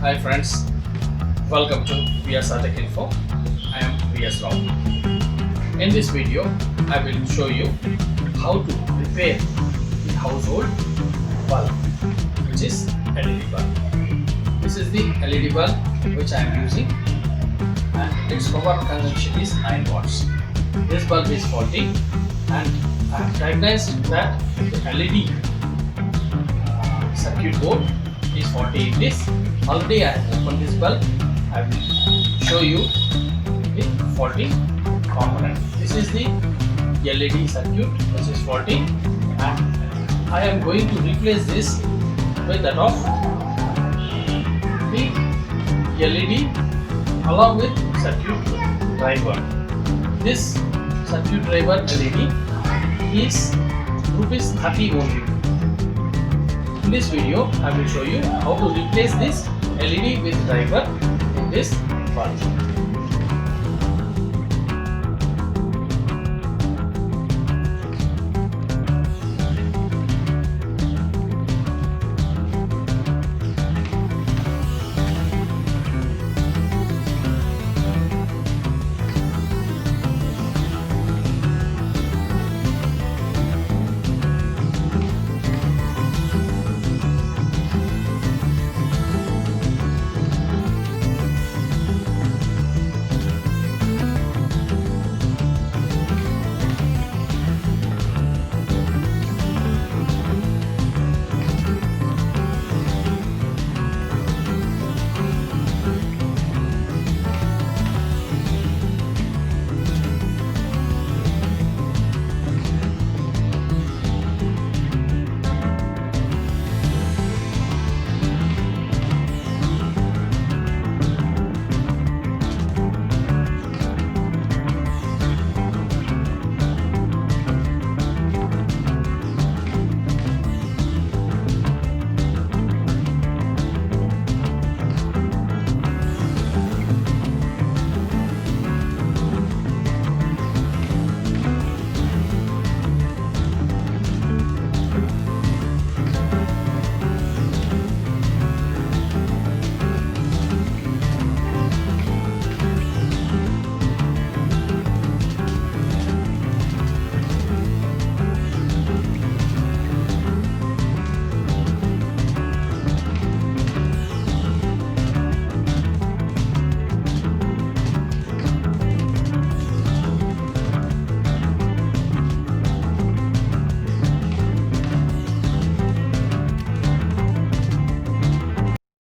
Hi friends, welcome to VS Tech Info. I am VS Rao. In this video, I will show you how to repair the household bulb, which is LED bulb. This is the LED bulb which I am using, and its power consumption is 9 watts. This bulb is faulty, and I have diagnosed that the LED circuit board is faulty in this. Already I have opened this bulb. I will show you the faulty component. This is the LED circuit which is faulty, and I am going to replace this with that of the LED along with circuit driver. This circuit driver LED is rupees 30 only. In this video, I will show you how to replace this LED with driver in this bulb.